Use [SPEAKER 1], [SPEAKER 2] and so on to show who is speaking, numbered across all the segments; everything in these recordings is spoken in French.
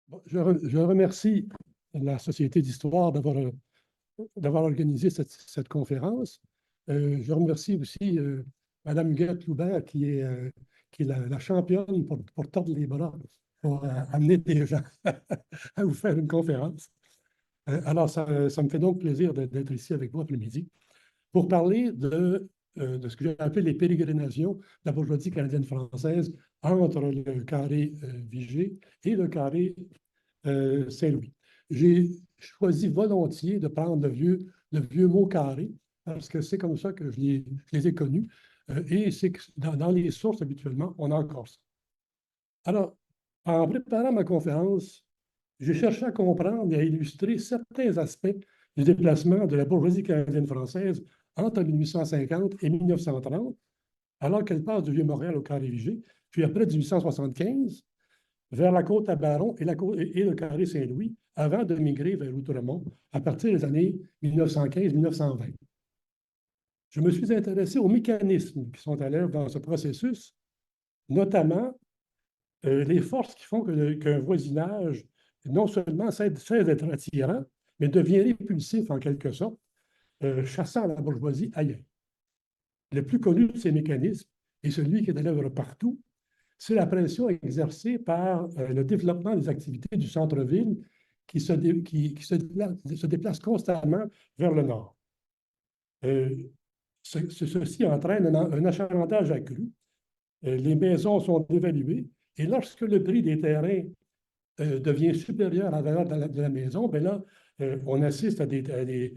[SPEAKER 1] Bon, je remercie la Société d'histoire d'avoir organisé cette conférence. Je remercie aussi Mme Guette Loubert qui est la championne pour tordre les bras, pour amener des gens à vous faire une conférence. Alors, ça me fait donc plaisir d'être ici avec vous après-midi pour parler de ce que j'ai appelé les pérégrinations de la bourgeoisie canadienne-française entre le carré Vigée et le carré Saint-Louis. J'ai choisi volontiers de prendre le vieux mot carré parce que c'est comme ça que je les ai connus. Et c'est que dans les sources, habituellement, on a encore ça. Alors, en préparant ma conférence, j'ai cherché à comprendre et à illustrer certains aspects du déplacement de la bourgeoisie canadienne-française entre 1850 et 1930, alors qu'elle passe du Vieux-Montréal au Carré-Vigée, puis après 1875, vers la côte à Baron et le carré Saint-Louis, avant de migrer vers Outremont à partir des années 1915-1920. Je me suis intéressé aux mécanismes qui sont à l'œuvre dans ce processus, notamment les forces qui font qu'un voisinage non seulement cesse d'être attirant, mais devient répulsif en quelque sorte, chassant la bourgeoisie ailleurs. Le plus connu de ces mécanismes, et celui qui est à l'œuvre partout, c'est la pression exercée par le développement des activités du centre-ville qui se déplace constamment vers le nord. Ceci entraîne un achalandage accru. Les maisons sont dévaluées et lorsque le prix des terrains devient supérieur à la valeur de la maison, bien là, on assiste à des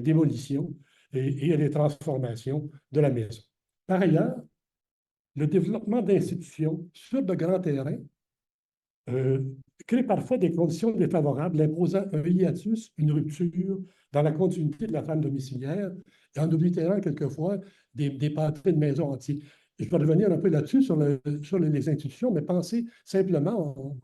[SPEAKER 1] démolitions et à des transformations de la maison. Par ailleurs, le développement d'institutions sur de grands terrains euh, crée parfois des conditions défavorables, imposant un hiatus, une rupture dans la continuité de la femme domiciliaire, et en oblitérait quelquefois des pâtés de maisons entiers. Je vais revenir un peu là-dessus sur les institutions, mais pensez simplement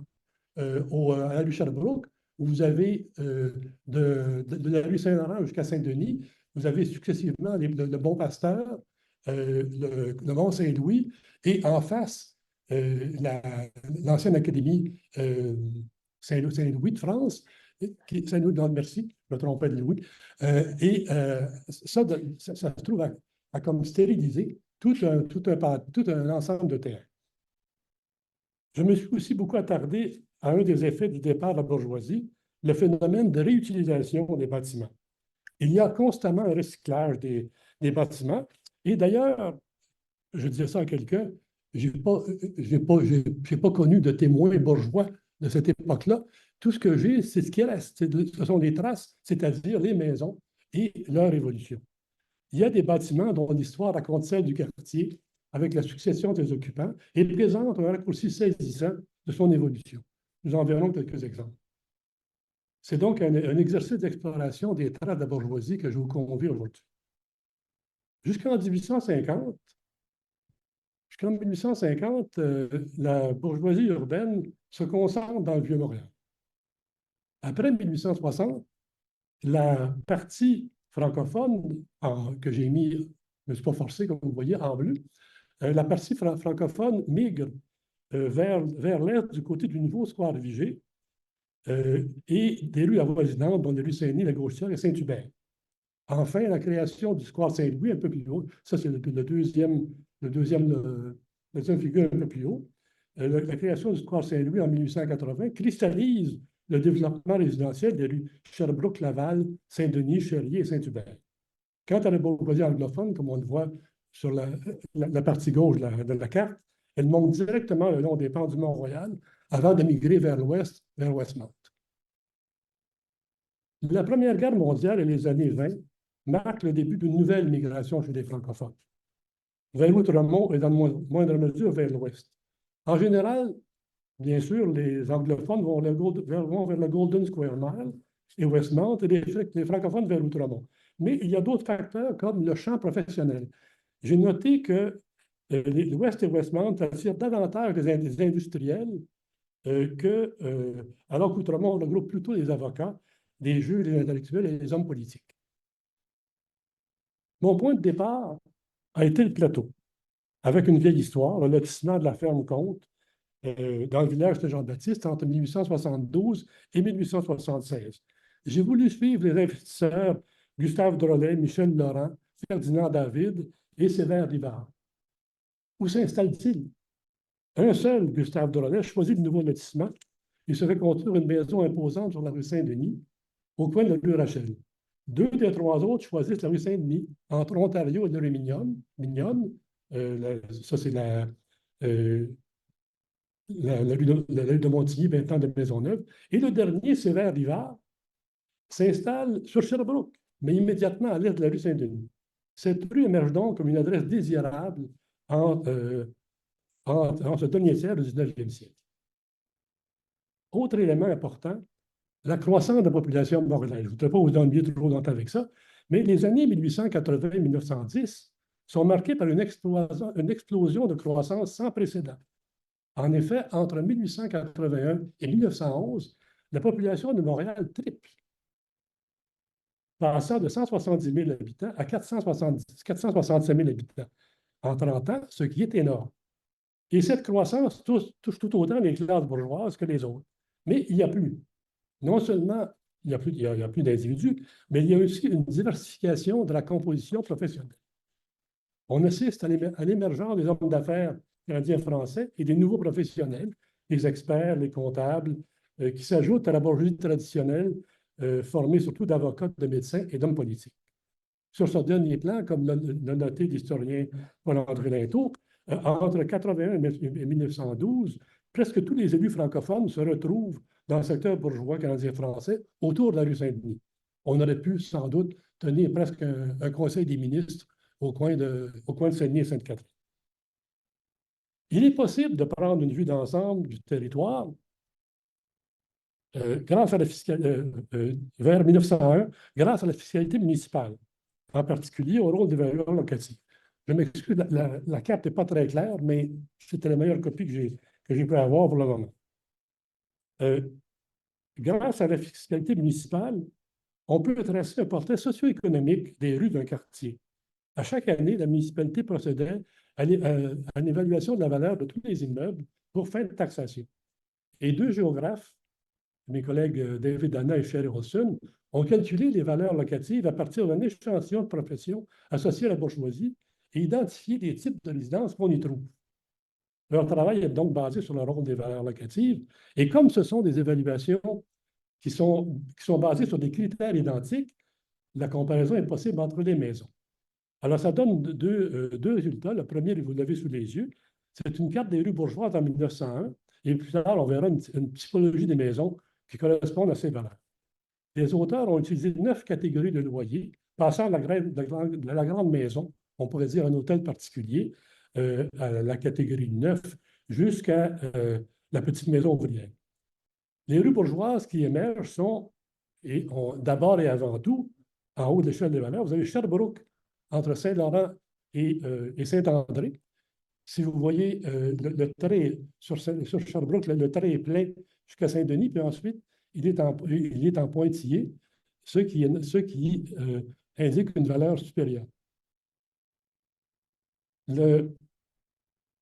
[SPEAKER 1] à la rue Sherbrooke, où vous avez de la rue Saint-Laurent jusqu'à Saint-Denis, vous avez successivement le Bon Pasteur, le Mont-Saint-Louis, et en face, l'ancienne Académie Saint-Louis de France, Saint-Louis de merci, je me trompais de Louis, et ça se trouve à comme stériliser tout un ensemble de terrain. Je me suis aussi beaucoup attardé à un des effets du départ de la bourgeoisie, le phénomène de réutilisation des bâtiments. Il y a constamment un recyclage des bâtiments. Et d'ailleurs, je disais ça à quelqu'un, je n'ai pas connu de témoins bourgeois de cette époque-là. Tout ce que j'ai, c'est ce qui reste. Ce sont les traces, c'est-à-dire les maisons et leur évolution. Il y a des bâtiments dont l'histoire raconte celle du quartier avec la succession des occupants et présente un raccourci saisissant de son évolution. Nous en verrons quelques exemples. C'est donc un exercice d'exploration des traces de la bourgeoisie que je vous convie aujourd'hui. Jusqu'en 1850, la bourgeoisie urbaine se concentre dans le Vieux-Montréal. Après 1860, la partie francophone que j'ai mis, je ne me suis pas forcé, comme vous voyez, en bleu, la partie francophone migre vers l'est du côté du nouveau square Vigée et des rues avoisinantes, dont les rues Saint-Denis, la Gauchetière et Saint-Hubert. Enfin, la création du square Saint-Louis, un peu plus haut, ça c'est la deuxième figure un peu plus haut. La création du square Saint-Louis en 1880 cristallise le développement résidentiel des rues Sherbrooke, Laval, Saint-Denis, Cherrier et Saint-Hubert. Quant à la bourgeoisie anglophone, comme on le voit sur la partie gauche de la carte, elle monte directement le long des pans du Mont-Royal avant de migrer vers l'ouest, vers Westmount. La Première Guerre mondiale et les années 20 marquent le début d'une nouvelle migration chez les francophones, vers Outremont et dans moindre mesure vers l'ouest. En général, bien sûr, les anglophones vont vers le Golden Square Mile et Westmount et les francophones vers Outremont. Mais il y a d'autres facteurs comme le champ professionnel. J'ai noté que l'Ouest et Westmount attirent davantage des industriels alors qu'Outremont regroupe plutôt les avocats, les juges, les intellectuels et les hommes politiques. Mon point de départ a été le plateau, avec une vieille histoire, le lotissement de la ferme Comte, dans le village de Jean-Baptiste entre 1872 et 1876. J'ai voulu suivre les investisseurs Gustave Drolet, Michel Laurent, Ferdinand David et Sévère Rivard. Où s'installe-t-il? Un seul, Gustave Drolet, choisit le nouveau lotissement. Il se fait construire une maison imposante sur la rue Saint-Denis, au coin de la rue Rachel. Deux des trois autres choisissent la rue Saint-Denis, entre Ontario et la rue Mignonne. Ça, c'est la rue de Montigny, 20 ans de Maisonneuve. Et le dernier, Sévère Rivard, s'installe sur Sherbrooke, mais immédiatement à l'est de la rue Saint-Denis. Cette rue émerge donc comme une adresse désirable en ce dernier tiers du 19e siècle. Autre élément important, la croissance de la population montréalaise. Je ne voudrais pas vous ennuyer trop longtemps avec ça, mais les années 1880-1910 sont marquées par une explosion de croissance sans précédent. En effet, entre 1881 et 1911, la population de Montréal triple, passant de 170 000 habitants à 465 000 habitants en 30 ans, ce qui est énorme. Et cette croissance touche tout autant les classes bourgeoises que les autres. Mais il n'y a plus. Non seulement il n'y a plus d'individus, mais il y a aussi une diversification de la composition professionnelle. On assiste à l'émergence des hommes d'affaires canadiens-français et des nouveaux professionnels, les experts, les comptables, qui s'ajoutent à la bourgeoisie traditionnelle, formée surtout d'avocats, de médecins et d'hommes politiques. Sur ce dernier plan, comme l'a noté l'historien Paul-André Linteau, entre 1981 et 1912, presque tous les élus francophones se retrouvent dans le secteur bourgeois canadien-français autour de la rue Saint-Denis. On aurait pu sans doute tenir presque un conseil des ministres au coin de Saint-Denis et Sainte-Catherine. Il est possible de prendre une vue d'ensemble du territoire grâce à la vers 1901, grâce à la fiscalité municipale, en particulier au rôle des valeurs locatives. Je m'excuse, la carte n'est pas très claire, mais c'était la meilleure copie que j'ai pu avoir pour le moment. Grâce à la fiscalité municipale, on peut tracer un portrait socio-économique des rues d'un quartier. À chaque année, la municipalité procédait à une évaluation de la valeur de tous les immeubles pour fin de taxation. Et deux géographes, mes collègues David Hanna et Sherry Olson, ont calculé les valeurs locatives à partir d'un échantillon de professions associées à la bourgeoisie et identifié les types de résidences qu'on y trouve. Leur travail est donc basé sur le rôle des valeurs locatives. Et comme ce sont des évaluations qui sont basées sur des critères identiques, la comparaison est possible entre les maisons. Alors, ça donne deux résultats. Le premier, vous l'avez sous les yeux, c'est une carte des rues bourgeoises en 1901. Et plus tard, on verra une typologie des maisons qui correspondent à ces valeurs. Les auteurs ont utilisé 9 catégories de loyers, passant de la grande maison, on pourrait dire un hôtel particulier, à la catégorie 9, jusqu'à la petite maison ouvrière. Les rues bourgeoises qui émergent sont, d'abord et avant tout, en haut de l'échelle des valeurs, vous avez Sherbrooke, entre Saint-Laurent et Saint-André. Si vous voyez le trait sur Sherbrooke, le trait est plein jusqu'à Saint-Denis, puis ensuite, il est en pointillé, ce qui indique une valeur supérieure.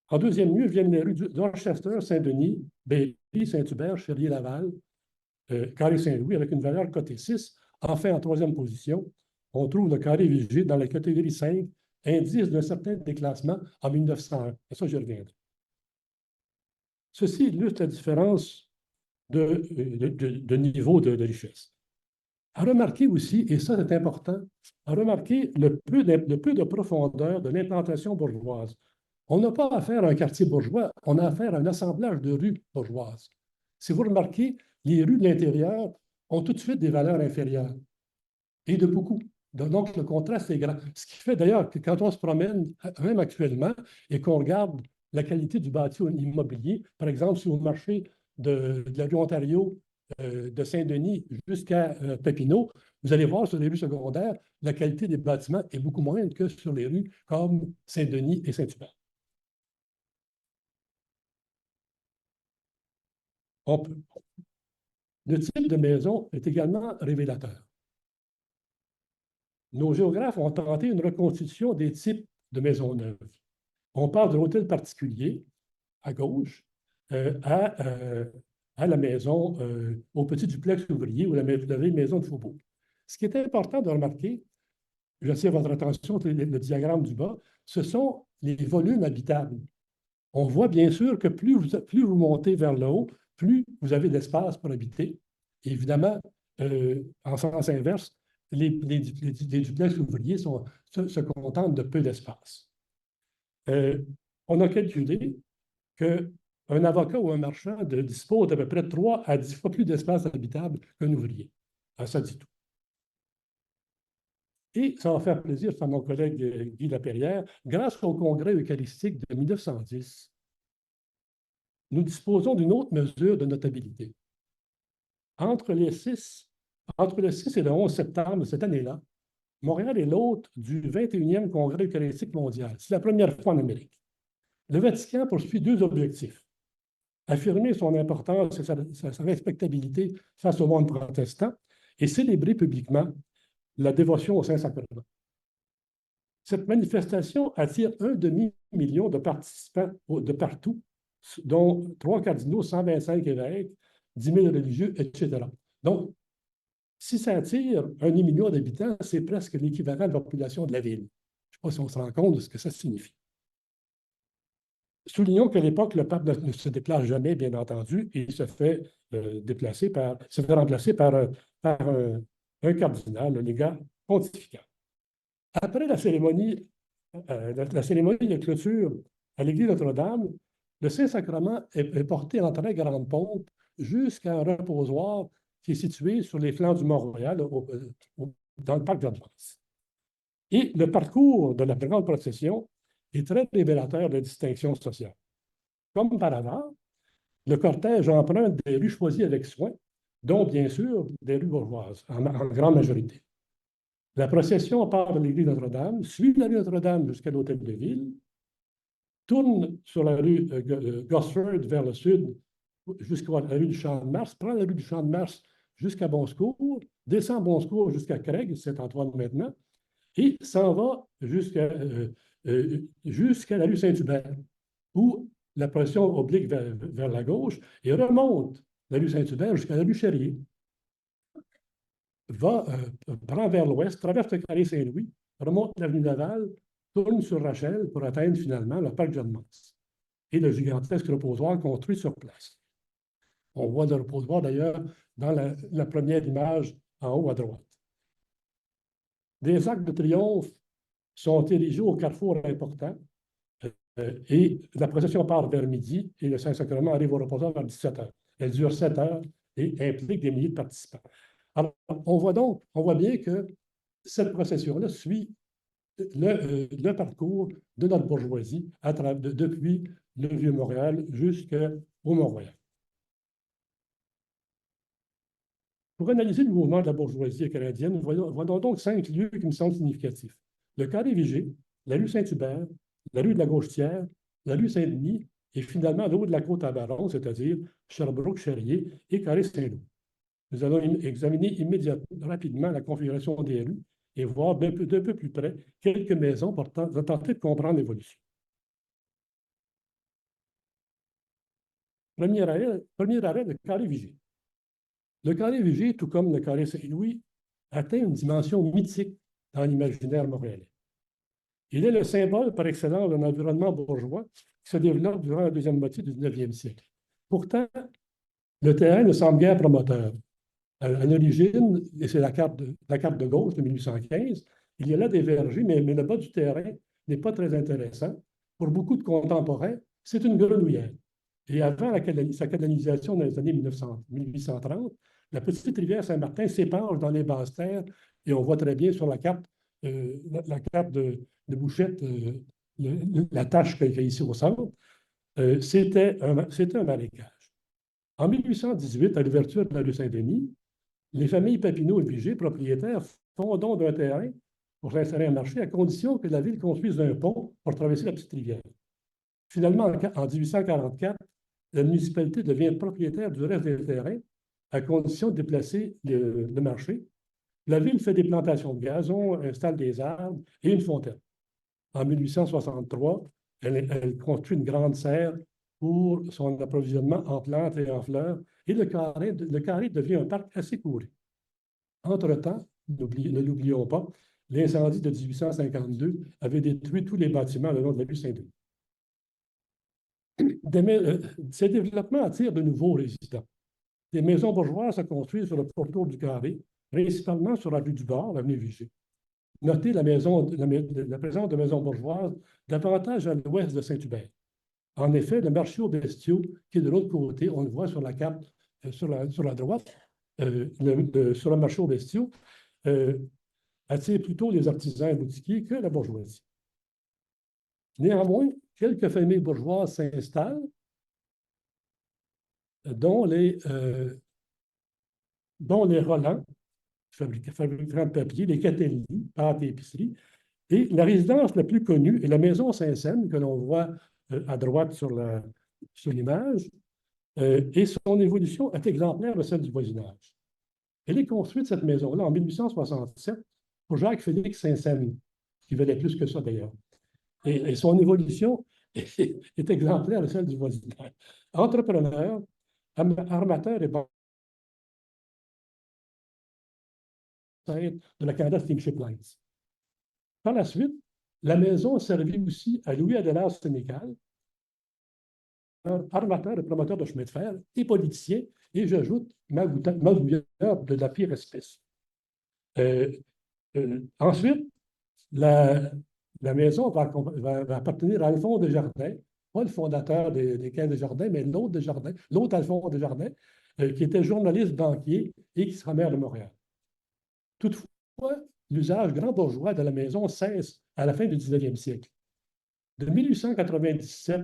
[SPEAKER 1] En deuxième lieu viennent les rues d'Orchester, Saint-Denis, Bailly, Saint-Hubert, Chérier-Laval, Carré-Saint-Louis, avec une valeur cotée 6. Enfin, en troisième position, on trouve le Carré-Vigée dans la catégorie 5, indice d'un certain déclassement en 1901. Et ça, j'y reviendrai. Ceci illustre la différence de niveau de richesse. À remarquer aussi, et ça c'est important, à remarquer le peu de profondeur de l'implantation bourgeoise. On n'a pas affaire à un quartier bourgeois, on a affaire à un assemblage de rues bourgeoises. Si vous remarquez, les rues de l'intérieur ont tout de suite des valeurs inférieures, et de beaucoup. Donc, le contraste est grand. Ce qui fait d'ailleurs que quand on se promène, même actuellement, et qu'on regarde la qualité du bâti immobilier, par exemple, si vous marchez de la rue Ontario, de Saint-Denis jusqu'à Papineau, vous allez voir sur les rues secondaires, la qualité des bâtiments est beaucoup moindre que sur les rues comme Saint-Denis et Saint-Hubert. Le type de maison est également révélateur. Nos géographes ont tenté une reconstitution des types de maisons neuves. On parle de l'hôtel particulier, à gauche, à la maison, au petit duplex ouvrier ou la vieille maison de Faubourg. Ce qui est important de remarquer, j'attire votre attention, le diagramme du bas, ce sont les volumes habitables. On voit bien sûr que plus vous montez vers le haut, plus vous avez d'espace pour habiter. Et évidemment, en sens inverse, les duplex ouvriers se contentent de peu d'espace. On a calculé qu'un avocat ou un marchand dispose d'à peu près 3 à 10 fois plus d'espace habitable qu'un ouvrier. Alors, ça dit tout. Et ça va faire plaisir à mon collègue Guy Lapierre, grâce au congrès eucharistique de 1910, nous disposons d'une autre mesure de notabilité. Entre le 6 et le 11 septembre de cette année-là, Montréal est l'hôte du 21e congrès eucharistique mondial. C'est la première fois en Amérique. Le Vatican poursuit 2 objectifs. Affirmer son importance et sa respectabilité face au monde protestant et célébrer publiquement la dévotion au Saint-Sacrement. Cette manifestation attire 1,5 million de participants de partout, dont 3 cardinaux, 125 évêques, 10 000 religieux, etc. Donc, si ça attire 1,5 million d'habitants, c'est presque l'équivalent de la population de la ville. Je ne sais pas si on se rend compte de ce que ça signifie. Soulignons qu'à l'époque, le pape ne se déplace jamais, bien entendu, et se fait remplacer par un cardinal, le légat pontifical. Après la cérémonie de clôture à l'église Notre-Dame, le Saint-Sacrement est porté en très grande pompe jusqu'à un reposoir qui est situé sur les flancs du Mont-Royal, dans le parc d'Advance. Et le parcours de la grande procession est très révélateur de distinction sociale. Comme par hasard, le cortège emprunte des rues choisies avec soin, dont bien sûr des rues bourgeoises, en grande majorité. La procession part de l'église Notre-Dame, suit la rue Notre-Dame jusqu'à l'hôtel de ville, tourne sur la rue Gosford vers le sud jusqu'à la rue du Champ-de-Mars, prend la rue du Champ-de-Mars jusqu'à Bon-Secours, descend Bon-Secours jusqu'à Craig, Saint-Antoine maintenant, et s'en va jusqu'à la rue Saint-Hubert, où la procession oblique vers la gauche et remonte la rue Saint-Hubert jusqu'à la rue Cherrier. Prend vers l'ouest, traverse le carré Saint-Louis, remonte l'avenue Laval, tourne sur Rachel pour atteindre finalement le parc John-Mance et le gigantesque reposoir construit sur place. On voit le reposoir d'ailleurs dans la première image en haut à droite. Des arcs de triomphe sont érigés au carrefour important et la procession part vers midi et le Saint-Sacrement arrive au reposoir vers 17 heures. Elle dure 7 heures et implique des milliers de participants. Alors, on voit bien que cette procession-là suit le parcours de notre bourgeoisie depuis le Vieux-Montréal jusqu'au Mont-Royal. Pour analyser le mouvement de la bourgeoisie canadienne, voyons donc 5 lieux qui me semblent significatifs. Le carré Vigée, la rue Saint-Hubert, la rue de la Gauchetière, la rue Saint-Denis et finalement le haut de la côte à Baron, c'est-à-dire Sherbrooke-Cherrier et carré Saint-Loup. Nous allons examiner rapidement la configuration des rues et voir d'un peu plus près quelques maisons pour tenter de comprendre l'évolution. Premier arrêt, le carré Vigée. Le carré Vigée, tout comme le carré Saint-Louis, atteint une dimension mythique dans l'imaginaire montréalais. Il est le symbole par excellence d'un environnement bourgeois qui se développe durant la deuxième moitié du 19e siècle. Pourtant, le terrain ne semble guère promoteur. À l'origine, et c'est la carte de gauche de 1815, il y a là des vergers, mais le bas du terrain n'est pas très intéressant. Pour beaucoup de contemporains, c'est une grenouillère. Et avant sa canalisation dans les années 1830, la petite rivière Saint-Martin s'épanche dans les basses terres, et on voit très bien sur la carte de Bouchette, la tache qu'il y a ici au centre. C'était un marécage. En 1818, à l'ouverture de la rue Saint-Denis, les familles Papineau et Vigée, propriétaires, font don d'un terrain pour s'installer un marché à condition que la ville construise un pont pour traverser la petite rivière. Finalement, en 1844, la municipalité devient propriétaire du reste des terrains à condition de déplacer le marché. La ville fait des plantations de gazon, installe des arbres et une fontaine. En 1863, elle construit une grande serre pour son approvisionnement en plantes et en fleurs, et le carré devient un parc assez couru. Entre-temps, ne l'oublions pas, l'incendie de 1852 avait détruit tous les bâtiments le long de la rue Saint-Denis. Ces développements attirent de nouveaux résidents. Des maisons bourgeoises se construisent sur le pourtour du carré, principalement sur la rue du Bord, l'avenue Vigée. Notez la présence de maisons bourgeoises davantage à l'ouest de Saint-Hubert. En effet, le marché aux bestiaux, qui est de l'autre côté, on le voit sur la carte sur la droite, sur le marché aux bestiaux, attire plutôt les artisans et boutiquiers que la bourgeoisie. Néanmoins, quelques familles bourgeoises s'installent, dont les Roland, fabricants de papier, les Catelli, pâtes et épiceries. Et la résidence la plus connue est la maison Saint-Saëns, que l'on voit à droite sur l'image, et son évolution est exemplaire de celle du voisinage. Elle est construite, cette maison-là, en 1867, pour Jacques-Félix Saint-Saëns, qui valait plus que ça d'ailleurs. Et son évolution est exemplaire de celle du voisinage. Entrepreneur, armateur et de la Canada Steamship Lines. Par la suite, la maison a servi aussi à Louis Adélard Sénécal, armateur et promoteur de chemin de fer et politicien, et j'ajoute magouilleur de la pire espèce. Ensuite, la maison va appartenir à Alphonse Desjardins, pas le fondateur des Quais Desjardins, mais l'autre Alphonse Desjardins, qui était journaliste banquier et qui sera maire de Montréal. Toutefois, l'usage grand bourgeois de la maison cesse à la fin du 19e siècle. De 1897,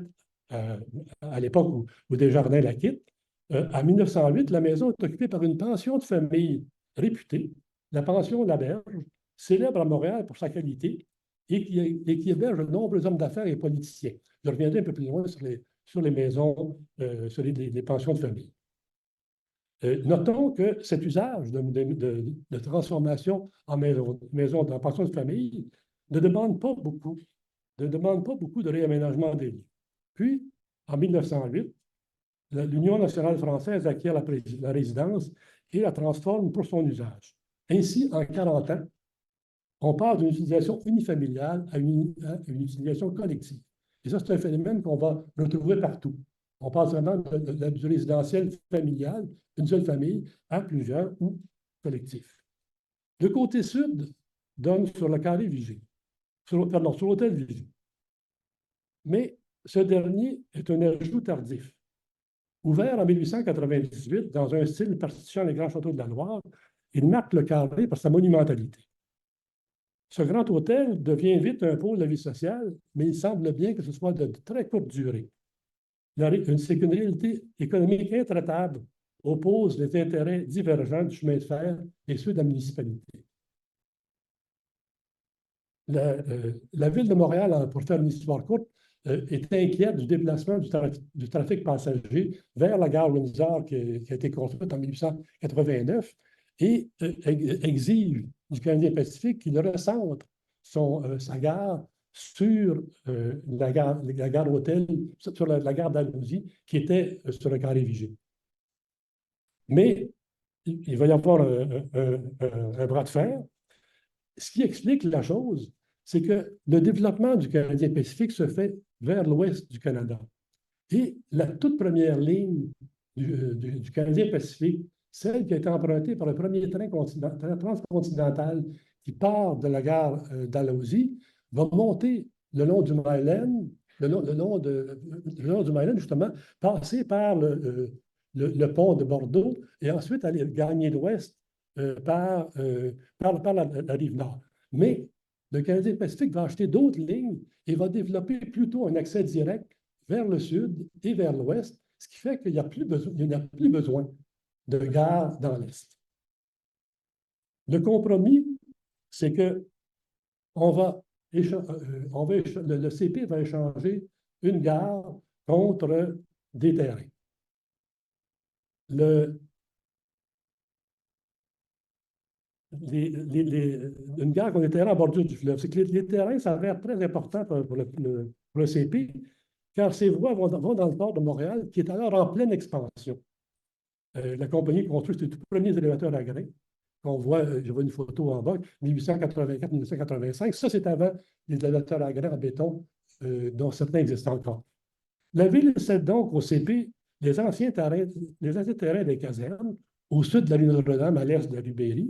[SPEAKER 1] à l'époque où Desjardins la quitte, à 1908, la maison est occupée par une pension de famille réputée, la pension Laberge, célèbre à Montréal pour sa qualité et qui héberge de nombreux hommes d'affaires et politiciens. Je reviendrai un peu plus loin sur les maisons, sur les pensions de famille. Notons que cet usage de transformation en maison en pension de famille ne demande pas beaucoup de réaménagement des lieux. Puis, en 1908, l'Union nationale française acquiert la résidence et la transforme pour son usage. Ainsi, en 40 ans, on passe d'une utilisation unifamiliale à une utilisation collective. Et ça, c'est un phénomène qu'on va retrouver partout. On passe vraiment du résidentiel familial, une seule famille, à plusieurs ou collectifs. Le côté sud donne sur le carré Vigée, sur l'hôtel Vigée. Mais ce dernier est un ajout tardif. Ouvert en 1898 dans un style partition les grands châteaux de la Loire, il marque le carré par sa monumentalité. Ce grand hôtel devient vite un pôle de vie sociale, mais il semble bien que ce soit de très courte durée. C'est qu'une réalité économique intraitable oppose les intérêts divergents du chemin de fer et ceux de la municipalité. La Ville de Montréal, pour faire une histoire courte, est inquiète du déplacement du trafic passager vers la gare Windsor qui a été construite en 1889 et exige du Canadien Pacifique qu'il recentre sa gare sur la gare hôtel, sur la gare d'Aldouzy, qui était sur le carré Vigée. Mais il va y avoir un bras de fer. Ce qui explique la chose, c'est que le développement du Canadien Pacifique se fait vers l'ouest du Canada. Et la toute première ligne du Canadien Pacifique, celle qui a été empruntée par le premier train transcontinental qui part de la gare d'Aldouzy, va monter le long du Mile le long du Mile justement, passer par le pont de Bordeaux et ensuite aller gagner l'ouest par la rive nord. Mais le Canadien Pacifique va acheter d'autres lignes et va développer plutôt un accès direct vers le sud et vers l'ouest, ce qui fait qu'il n'y a plus besoin de gare dans l'est. Le compromis, c'est que le CP va échanger une gare contre des terrains. Une gare contre des terrains en bordure du fleuve. C'est que les terrains s'avèrent très importants pour le CP car ces voies vont dans le port de Montréal, qui est alors en pleine expansion. La compagnie construit ses tout premiers élévateurs à grains qu'on voit, je vois une photo en bas, 1884-1985. Ça, c'est avant les élévateurs à grains en béton, dont certains existent encore. La ville cède donc au CP les anciens terrains des casernes au sud de la rue Notre-Dame, à l'est de la rue Berry,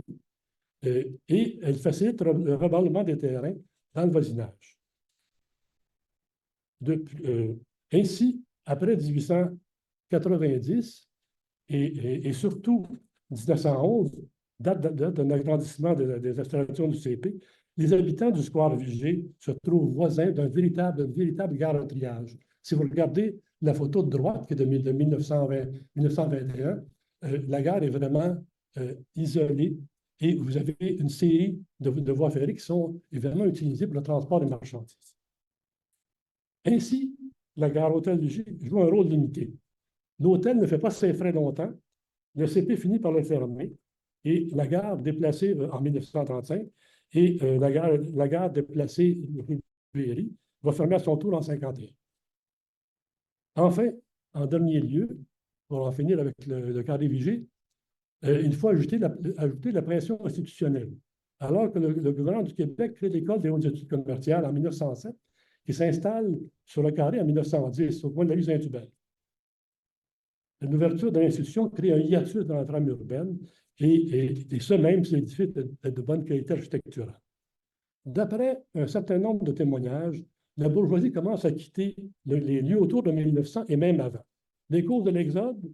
[SPEAKER 1] et elle facilite le remballement des terrains dans le voisinage. Ainsi, après 1890 et surtout 1911, date d'un agrandissement des installations du CP, les habitants du square Vigée se trouvent voisins d'une véritable gare à triage. Si vous regardez la photo de droite qui est de 1921, la gare est vraiment isolée et vous avez une série de voies ferrées qui sont évidemment utilisées pour le transport des marchandises. Ainsi, la gare Hôtel Vigée joue un rôle limité. L'hôtel ne fait pas ses frais longtemps. Le CP finit par le fermer et la gare déplacée en 1935 et la gare déplacée rue Berry va fermer à son tour en 1951. Enfin, en dernier lieu, pour en finir avec le carré Vigée, il faut ajouter la pression institutionnelle. Alors que le gouvernement du Québec crée l'École des hautes études commerciales en 1907, qui s'installe sur le carré en 1910, au coin de la rue Saint-Hubert. L'ouverture de l'institution crée un hiatus dans la trame urbaine, et ce, même si l'édifice est de bonne qualité architecturale. D'après un certain nombre de témoignages, la bourgeoisie commence à quitter les lieux autour de 1900 et même avant. Les causes de l'exode,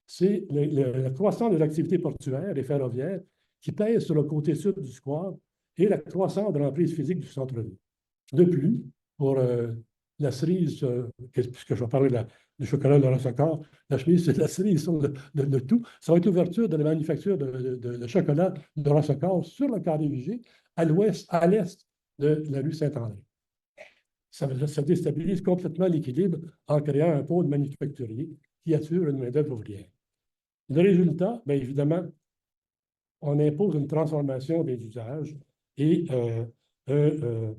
[SPEAKER 1] c'est la croissance des activités portuaires et ferroviaires qui pèsent sur le côté sud du square et la croissance de l'emprise physique du centre-ville. De plus, pour la cerise, puisque je vais parler du chocolat de Rossacor, la chemise, c'est la cerise sur le tout. Ça va être l'ouverture de la manufacture de chocolat de Rossacor sur le carré Vigée, à l'est de la rue Saint-André. Ça déstabilise complètement l'équilibre en créant un pôle manufacturier qui assure une main-d'œuvre ouvrière. Le résultat, bien évidemment, on impose une transformation des usages et un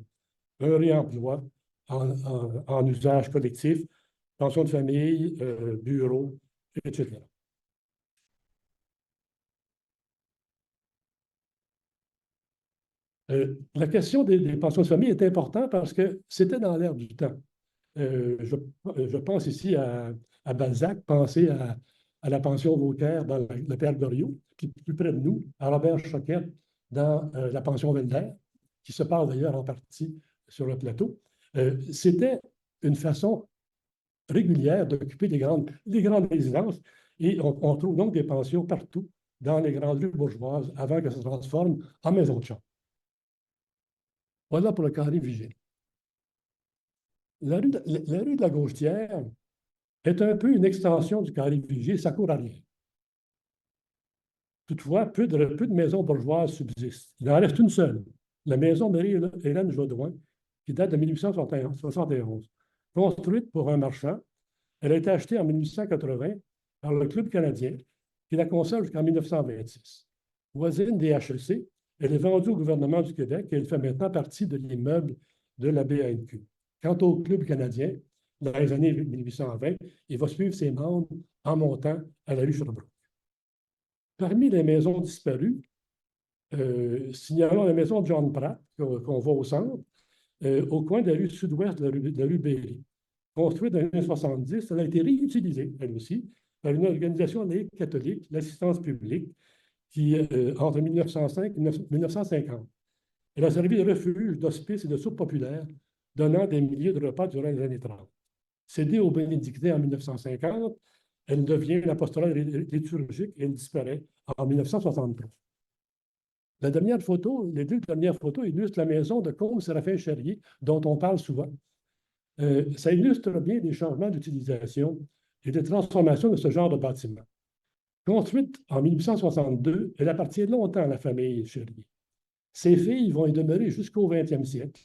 [SPEAKER 1] réemploi en usage collectif, pension de famille, bureau, etc. La question des pensions de famille est importante parce que c'était dans l'air du temps. Je pense ici à Balzac, penser à la pension Vauquer dans le Père Goriot, puis plus près de nous, à Robert Choquette dans la pension Velder, qui se passe d'ailleurs en partie sur le plateau. C'était une façon régulière d'occuper les grandes résidences et on trouve donc des pensions partout dans les grandes rues bourgeoises avant que ça se transforme en maison de chambre. Voilà pour le carré Vigée. La rue de la Gauchetière est un peu une extension du carré Vigée, ça court à rien. Toutefois, peu de maisons bourgeoises subsistent. Il en reste une seule, la maison Marie-Hélène Jaudoin, qui date de 1871. Construite pour un marchand, elle a été achetée en 1880 par le Club canadien, qui la conserve jusqu'en 1926. Voisine des HEC, elle est vendue au gouvernement du Québec et elle fait maintenant partie de l'immeuble de la BANQ. Quant au Club canadien, dans les années 1820, il va suivre ses membres en montant à la rue Sherbrooke. Parmi les maisons disparues, signalons la maison de John Pratt, qu'on voit au centre, au coin de la rue sud-ouest de la rue Berry. Construite dans les années 70, elle a été réutilisée, elle aussi, par une organisation laïque catholique, l'Assistance publique, qui, entre 1905 et 1950. Elle a servi de refuge, d'hospice et de soupe populaire, donnant des milliers de repas durant les années 30. Cédée aux bénédictins en 1950, elle devient l'apostolat liturgique et elle disparaît en 1963. Les deux dernières photos illustrent la maison de Comte Séraphin Cherrier, dont on parle souvent. Ça illustre bien les changements d'utilisation et de transformation de ce genre de bâtiment. Construite en 1862, elle appartient longtemps à la famille Cherrier. Ses filles vont y demeurer jusqu'au 20e siècle,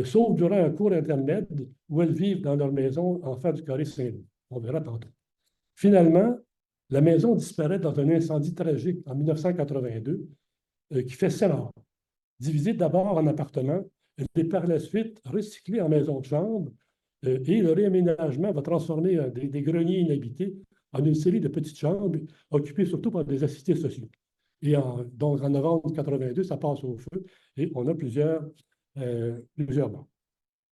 [SPEAKER 1] sauf durant un court intermède où elles vivent dans leur maison en face du carré Saint-Louis. On verra tantôt. Finalement, la maison disparaît dans un incendie tragique en 1982 qui fait 7 morts. Divisée d'abord en appartements, elle est par la suite recyclée en maison de chambre Et le réaménagement va transformer des greniers inhabités en une série de petites chambres occupées surtout par des assistés sociaux. Et donc, en novembre 82, ça passe au feu et on a plusieurs morts.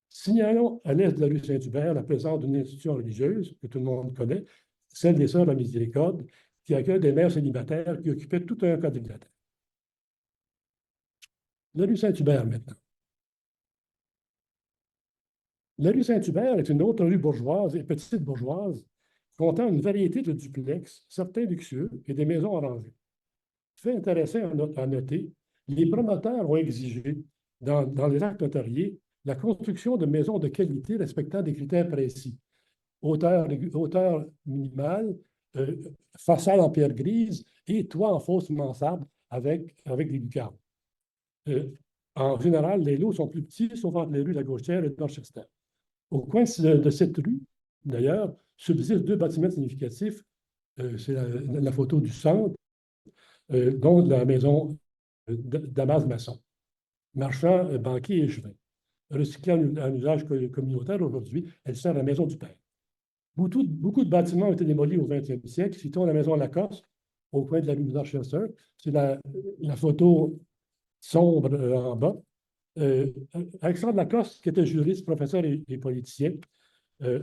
[SPEAKER 1] Signalons à l'est de la rue Saint-Hubert la présence d'une institution religieuse que tout le monde connaît, celle des Sœurs de la Miséricorde, qui accueille des mères célibataires qui occupaient tout un quadrilatère. La rue Saint-Hubert, maintenant. La rue Saint-Hubert est une autre rue bourgeoise et petite bourgeoise, comptant une variété de duplex, certains luxueux et des maisons arrangées. Fait intéressant à noter, les promoteurs ont exigé, dans les actes notariés, la construction de maisons de qualité respectant des critères précis. Hauteur minimale, façade en pierre grise et toit en fausse mansarde avec des lucarnes. En général, les lots sont plus petits, sauf entre les rues de la Gauchetière et de Dorchester. Au coin de cette rue, d'ailleurs, subsistent deux bâtiments significatifs. C'est la photo du centre, dont la maison Damas Masson, marchand, banquier et échevin. Recyclée en usage communautaire aujourd'hui, elle sert à la maison du père. Beaucoup de bâtiments ont été démolis au 20e siècle. Citons la maison Lacoste, au coin de la rue Dorchester. C'est la photo sombre en bas. Alexandre Lacoste, qui était juriste, professeur et politicien,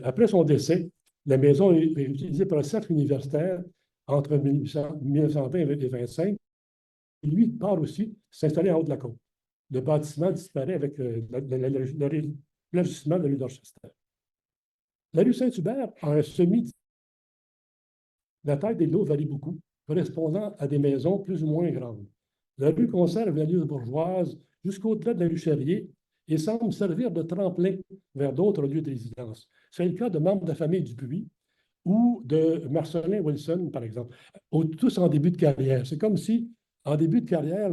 [SPEAKER 1] après son décès, la maison est utilisée par un cercle universitaire entre 1920 et 1925. Et lui part aussi s'installer en haut de la côte. Le bâtiment disparaît avec l'ajustement de la rue Dorchester. La rue Saint-Hubert a un semi. La taille des lots varie beaucoup, correspondant à des maisons plus ou moins grandes. La rue conserve l'allure bourgeoise jusqu'au-delà de la rue Charrier et semble servir de tremplin vers d'autres lieux de résidence. C'est le cas de membres de la famille Dupuis ou de Marcelin Wilson, par exemple, tous en début de carrière. C'est comme si, en début de carrière,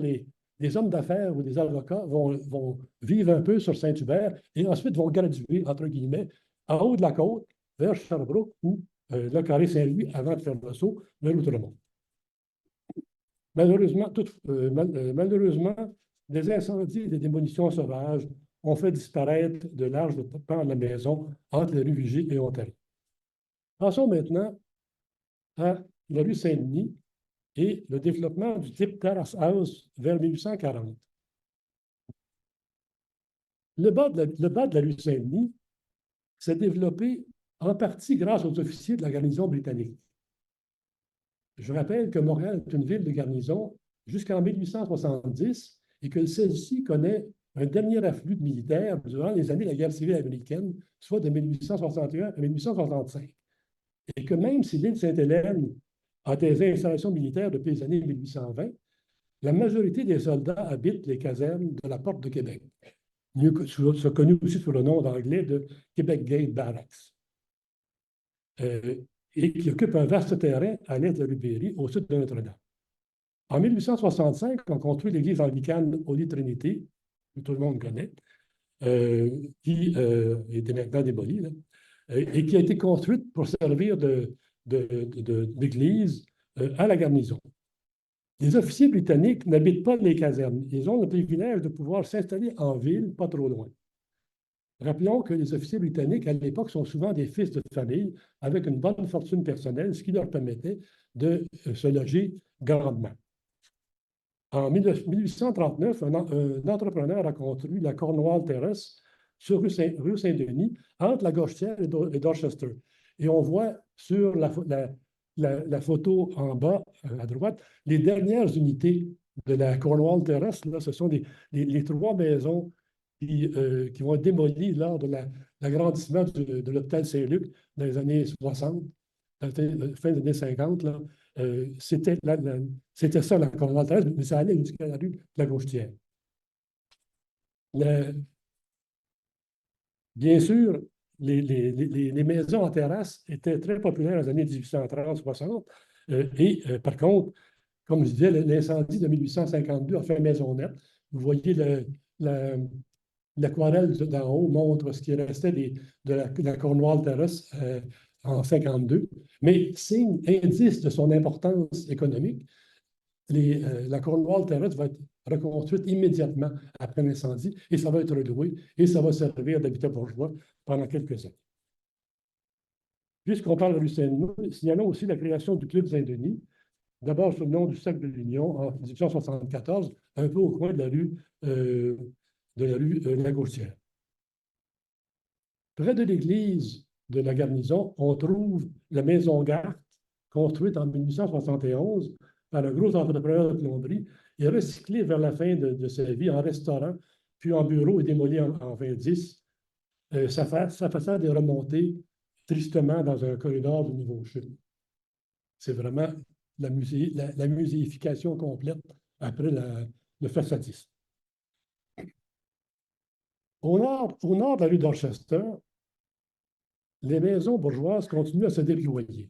[SPEAKER 1] les hommes d'affaires ou des avocats vont vivre un peu sur Saint-Hubert et ensuite vont graduer, entre guillemets, en haut de la côte, vers Sherbrooke ou le Carré Saint-Louis avant de faire le saut vers Outremont. Malheureusement, des incendies et des démolitions sauvages ont fait disparaître de larges pans de la maison entre les rues Vigier et Ontario. Passons maintenant à la rue Saint-Denis et le développement du type Terrace House vers 1840. Le bas de la rue Saint-Denis s'est développé en partie grâce aux officiers de la garnison britannique. Je rappelle que Montréal est une ville de garnison jusqu'en 1870 et que celle-ci connaît un dernier afflux de militaires durant les années de la guerre civile américaine, soit de 1861 à 1865. Et que même si l'île Sainte-Hélène a des installations militaires depuis les années 1820, la majorité des soldats habitent les casernes de la Porte de Québec, connu aussi sous le nom d'anglais de Québec Gate Barracks, et qui occupe un vaste terrain à l'est de la rue Berry, au sud de Notre-Dame. En 1865, on construit l'église anglicane Holy Trinity, que tout le monde connaît, qui était maintenant démolie, là, et qui a été construite pour servir d'église à la garnison. Les officiers britanniques n'habitent pas les casernes. Ils ont le privilège de pouvoir s'installer en ville, pas trop loin. Rappelons que les officiers britanniques, à l'époque, sont souvent des fils de famille avec une bonne fortune personnelle, ce qui leur permettait de se loger grandement. En 1839, un entrepreneur a construit la Cornwall Terrace sur rue Saint-Denis, entre la Gauchetière et Dorchester. Et on voit sur la photo en bas, à droite, les dernières unités de la Cornwall Terrace. Là, ce sont les trois maisons qui vont être démolies lors de l'agrandissement de l'hôpital Saint-Luc dans les années 60, fin des années 50. Là, c'était ça, la Cornwall Terrace, mais ça allait jusqu'à la rue de la Gauchetière. Bien sûr, les maisons en terrasse étaient très populaires dans les années 1830-60. Par contre, comme je disais, l'incendie de 1852 a fait maisonnette. Vous voyez l'aquarelle d'en haut montre ce qui restait de la Cornwall Terrace en 1952. Mais signe, indice de son importance économique, la Cornwall Terrace va être reconstruite immédiatement après l'incendie, et ça va être loué, et ça va servir d'habitat bourgeois pendant quelques années. Puisqu'on parle de rue Saint-Denis, signalons aussi la création du Club Saint-Denis, d'abord sous le nom du Cercle de l'Union en 1874, un peu au coin de la rue Lagaussière. Près de l'église de la garnison, on trouve la maison Garth, construite en 1871 par un gros entrepreneur de plomberie et recyclée vers la fin de sa vie en restaurant, puis en bureau et démolie en 2010. Sa façade est remontée tristement dans un corridor du niveau chute. C'est vraiment la muséification complète après le façadisme. Au nord de la rue Dorchester, les maisons bourgeoises continuent à se déployer.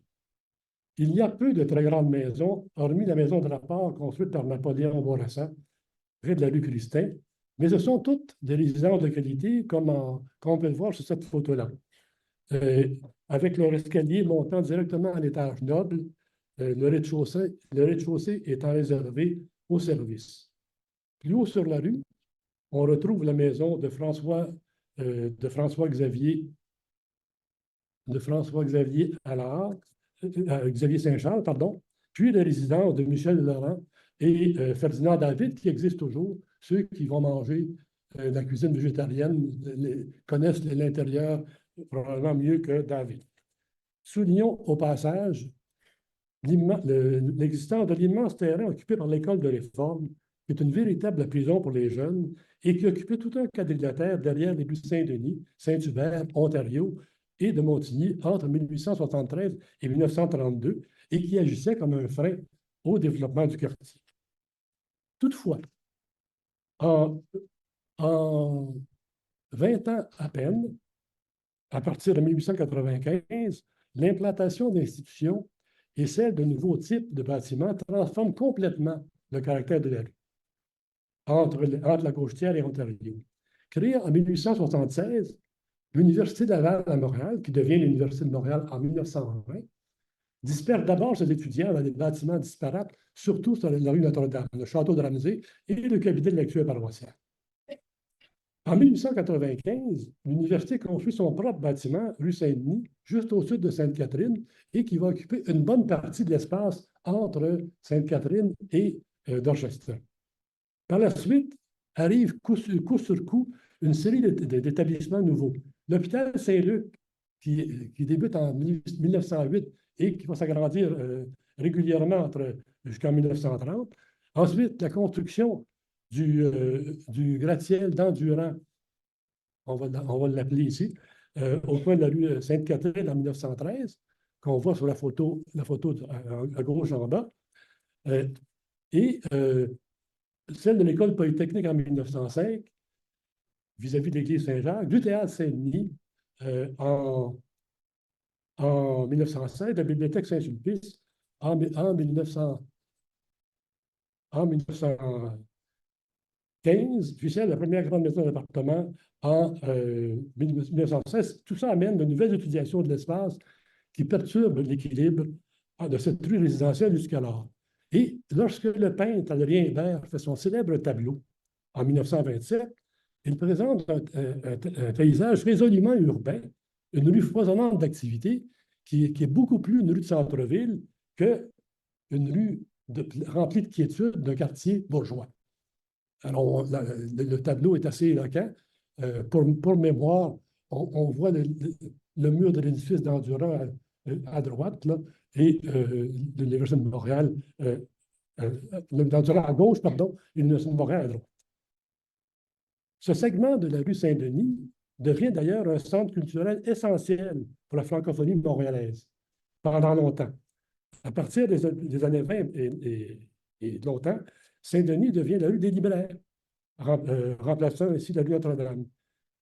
[SPEAKER 1] Il y a peu de très grandes maisons, hormis la maison de rapport construite par Napoléon Bourassa, près de la rue Christin, mais ce sont toutes des résidences de qualité, comme on peut le voir sur cette photo-là, avec leur escalier montant directement à l'étage noble, le rez-de-chaussée étant réservé au service. Plus haut sur la rue, on retrouve la maison de François-Xavier Allard, Xavier Saint-Charles, pardon, puis la résidence de Michel Laurent et Ferdinand David, qui existent toujours. Ceux qui vont manger la cuisine végétarienne connaissent l'intérieur probablement mieux que David. Soulignons au passage l'existence de l'immense terrain occupé par l'école de Réforme, qui est une véritable prison pour les jeunes et qui occupait tout un quadrilatère derrière les rues Saint-Denis, Saint-Hubert, Ontario et de Montigny entre 1873 et 1932 et qui agissait comme un frein au développement du quartier. Toutefois, en 20 ans à peine, à partir de 1895, l'implantation d'institutions et celle de nouveaux types de bâtiments transforment complètement le caractère de la rue entre la Gauchetière et Ontario. Créée en 1876, l'Université Laval à Montréal, qui devient l'Université de Montréal en 1920, disperse d'abord ses étudiants dans des bâtiments disparates, surtout sur la rue Notre-Dame, le château de Ramsey et le cabinet de lecture paroissiale. En 1895, l'université construit son propre bâtiment, rue Saint-Denis, juste au sud de Sainte-Catherine, et qui va occuper une bonne partie de l'espace entre Sainte-Catherine et Dorchester. Par la suite, arrive coup sur coup une série d'établissements nouveaux. L'hôpital Saint-Luc, qui débute en 1908 et qui va s'agrandir régulièrement jusqu'en 1930. Ensuite, la construction du gratte-ciel d'Endurant, on va l'appeler ici, au coin de la rue Sainte-Catherine en 1913, qu'on voit sur la photo à gauche en bas, et celle de l'École polytechnique en 1905, vis-à-vis de l'église Saint-Jacques, du théâtre Saint-Denis en 1916, la bibliothèque Saint-Sulpice en 1915, puis celle de la première grande maison d'appartement en 1916. Tout ça amène de nouvelles utilisations de l'espace qui perturbent l'équilibre de cette rue résidentielle jusqu'alors. Et lorsque le peintre Adrien Hébert fait son célèbre tableau en 1927, il présente un paysage résolument urbain, une rue foisonnante d'activités qui est beaucoup plus une rue de centre-ville qu'une rue remplie de quiétude d'un quartier bourgeois. Alors, le tableau est assez éloquent. Pour mémoire, on voit le mur de l'édifice d'Endurant à droite, là, et l'Université de Montréal, d'Endurant à gauche, pardon, et l'Université de Montréal à droite. Ce segment de la rue Saint-Denis devient d'ailleurs un centre culturel essentiel pour la francophonie montréalaise pendant longtemps. À partir des années 20 et longtemps, Saint-Denis devient la rue des libraires, remplaçant ainsi la rue Notre-Dame.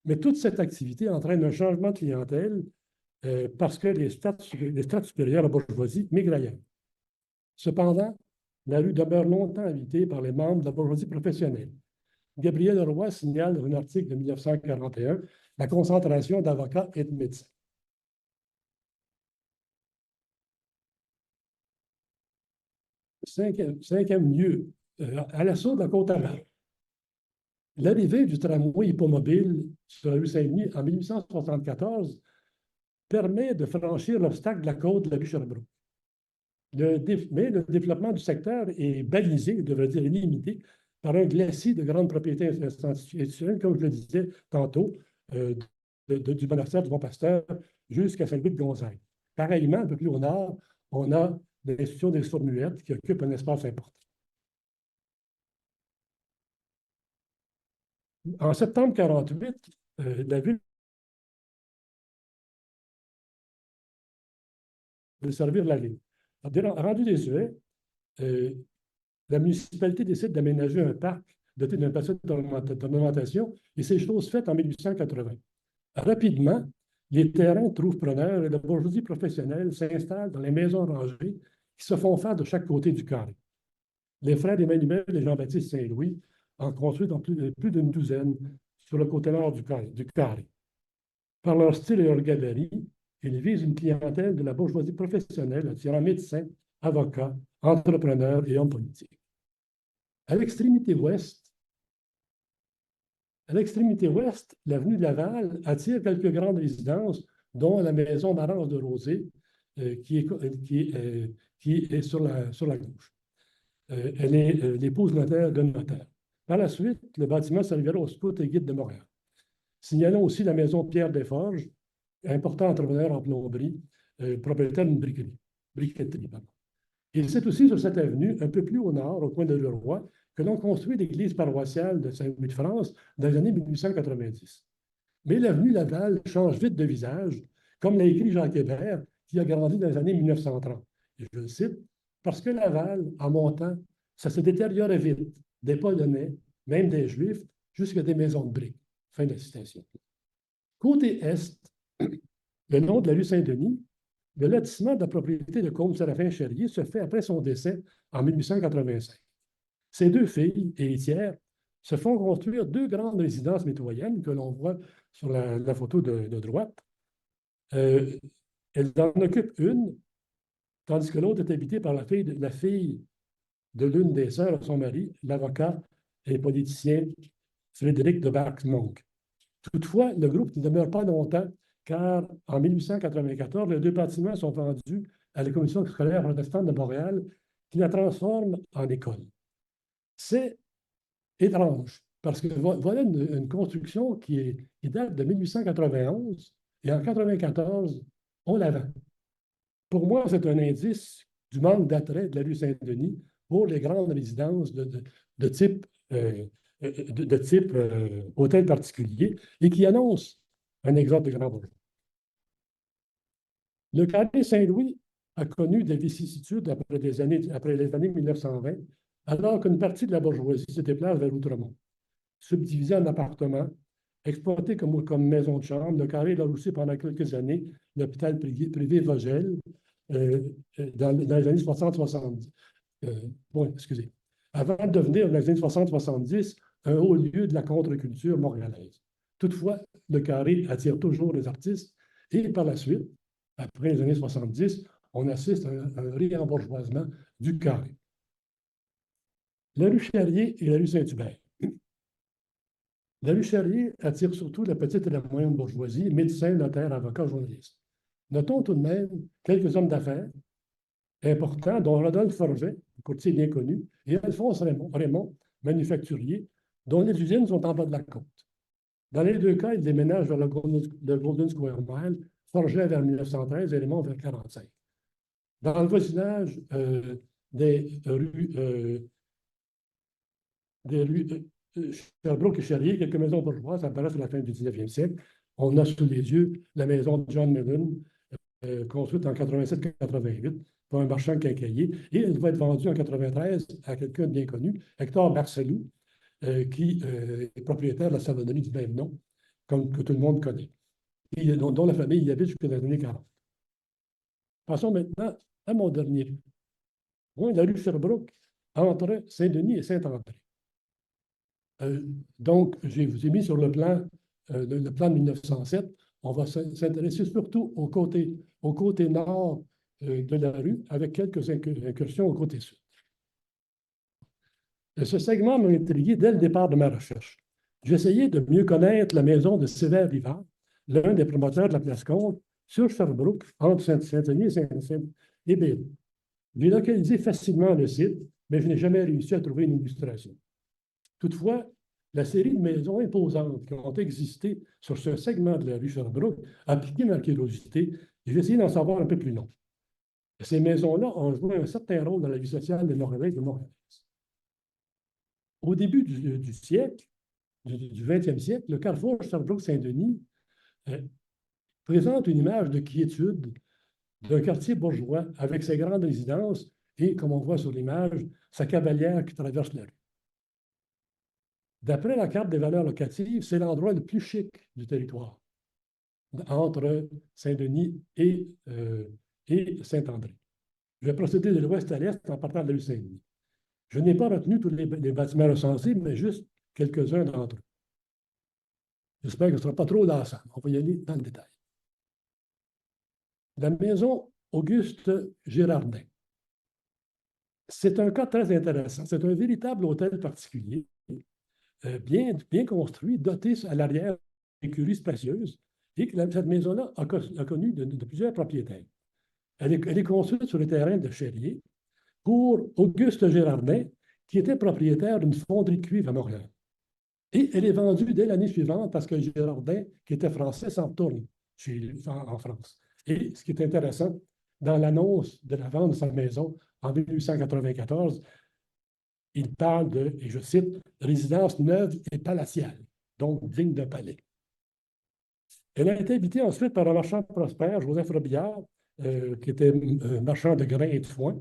[SPEAKER 1] Mais toute cette activité entraîne un changement de clientèle parce que les strates supérieures à la bourgeoisie migrent ailleurs. Cependant, la rue demeure longtemps habitée par les membres de la bourgeoisie professionnelle. Gabriel Roy signale dans un article de 1941 la concentration d'avocats et de médecins. Cinquième lieu à l'assaut de la Côte-à-Marne. L'arrivée du tramway hippomobile sur la rue Saint-Denis en 1874 permet de franchir l'obstacle de la côte de la rue Sherbrooke. Mais le développement du secteur est balisé, je devrais dire limité, par un glacis de grande propriété institutionnelle, comme je le disais tantôt, du monastère du Bon-Pasteur jusqu'à Saint-Louis-de-Gonzague. Pareillement, un peu plus au nord, on a l'institution des Sourds-Muettes qui occupe un espace important. En septembre 1948, la ville de servir la ligne. Rendu désuet, la municipalité décide d'aménager un parc doté d'un bassin d'ornementation et c'est chose faite en 1880. Rapidement, les terrains trouvent preneur et la bourgeoisie professionnelle s'installe dans les maisons rangées qui se font faire de chaque côté du carré. Les frères Emmanuel et Jean-Baptiste Saint-Louis en construisent plus d'une douzaine sur le côté nord du carré. Par leur style et leur gabarit, ils visent une clientèle de la bourgeoisie professionnelle attirant médecins, avocats, entrepreneurs et hommes politiques. À l'extrémité ouest, l'avenue de Laval attire quelques grandes résidences, dont la maison Marance de Rosé, qui est sur la gauche. Elle est l'épouse notaire d'un notaire. Par la suite, le bâtiment servira au Scout et Guide de Montréal. Signalons aussi la maison Pierre Desforges, important entrepreneur en plomberie, propriétaire d'une briqueterie. Et c'est aussi sur cette avenue, un peu plus au nord, au coin de Leroy, que l'on construit l'église paroissiale de Saint-Louis-de-France dans les années 1890. Mais l'avenue Laval change vite de visage, comme l'a écrit Jacques Hébert, qui a grandi dans les années 1930. Et je le cite, parce que Laval, en montant, ça se détériorait vite, des Polonais, même des Juifs, jusqu'à des maisons de briques. Fin de la citation. Côté Est, le long de la rue Saint-Denis, le lotissement de la propriété de Comte Séraphin Cherrier se fait après son décès en 1885. Ces deux filles, héritières, se font construire deux grandes résidences mitoyennes que l'on voit sur la photo de droite. Elles en occupent une, tandis que l'autre est habitée par la fille de l'une des sœurs de son mari, l'avocat et politicien Frédéric de Barque-Monck. Toutefois, le groupe ne demeure pas longtemps, car en 1894, les deux bâtiments sont vendus à la Commission scolaire protestante de Montréal, qui la transforme en école. C'est étrange, parce que voilà une construction qui date de 1891, et en 1994, on la vend. Pour moi, c'est un indice du manque d'attrait de la rue Saint-Denis pour les grandes résidences de type hôtel particulier et qui annonce un exemple de grand bourgeois. Le carré Saint-Louis a connu des vicissitudes après les années 1920, alors qu'une partie de la bourgeoisie se déplace vers Outremont. Subdivisé en appartements, exploité comme maison de chambre, le carré a aussi pendant quelques années l'hôpital privé Vogel dans les années 60-70. Excusez. Avant de devenir, dans les années 60-70, un haut lieu de la contre-culture montréalaise. Toutefois, le carré attire toujours les artistes et par la suite, après les années 70, on assiste à un réembourgeoisement du carré. La rue Charrier et la rue Saint-Hubert. La rue Charrier attire surtout la petite et la moyenne bourgeoisie, médecins, notaires, avocats, journalistes. Notons tout de même quelques hommes d'affaires importants, dont Rodolphe Forget, courtier bien connu, et Alphonse Raymond, manufacturier, dont les usines sont en bas de la côte. Dans les deux cas, ils déménagent vers le Golden Square Mile, Forget vers 1913 et Raymond vers 1945. Dans le voisinage des rues Sherbrooke et Charrier, quelques maisons bourgeoises apparaissent à la fin du 19e siècle. On a sous les yeux la maison de John Millen, construite en 87-88 par un marchand quincaillier, et elle va être vendue en 93 à quelqu'un de bien connu, Hector Barcelou, qui est propriétaire de la savonnerie du même nom, que tout le monde connaît, et dont la famille y habite jusqu'aux années 40. Passons maintenant à mon dernier point, la rue Sherbrooke, entre Saint-Denis et Saint-André. Donc, je vous ai mis sur le plan de 1907. On va s'intéresser surtout au côté nord de la rue, avec quelques incursions au côté sud. Ce segment m'a intrigué dès le départ de ma recherche. J'ai essayé de mieux connaître la maison de Sévère Rivard, l'un des promoteurs de la place Comte, sur Sherbrooke, entre Saint-Denis et Béarn. J'ai localisé facilement le site, mais je n'ai jamais réussi à trouver une illustration. Toutefois, la série de maisons imposantes qui ont existé sur ce segment de la rue Sherbrooke a piqué ma curiosité et j'ai essayé d'en savoir un peu plus long. Ces maisons-là ont joué un certain rôle dans la vie sociale des Montréalais et des Montréalaises. Au début du siècle, du 20e siècle, le carrefour Sherbrooke-Saint-Denis présente une image de quiétude d'un quartier bourgeois avec ses grandes résidences et, comme on voit sur l'image, sa cavalière qui traverse la rue. D'après la carte des valeurs locatives, c'est l'endroit le plus chic du territoire, entre Saint-Denis et Saint-André. Je vais procéder de l'ouest à l'est en partant de la rue Saint-Denis. Je n'ai pas retenu tous les bâtiments recensés, mais juste quelques-uns d'entre eux. J'espère que ce ne sera pas trop lassant. On va y aller dans le détail. La maison Auguste Girardin. C'est un cas très intéressant. C'est un véritable hôtel particulier, bien construit, doté à l'arrière d'écuries spacieuses, et que cette maison-là a connu de plusieurs propriétaires. Elle est construite sur le terrain de Chérier pour Auguste Girardin, qui était propriétaire d'une fonderie de cuivre à Montréal. Et elle est vendue dès l'année suivante parce que Girardin, qui était français, s'en retourne en France. Et ce qui est intéressant, dans l'annonce de la vente de sa maison en 1894, il parle de, et je cite, résidence neuve et palatiale, donc digne d'un palais. Elle a été habitée ensuite par un marchand prospère, Joseph Robillard, qui était marchand de grains et de foin,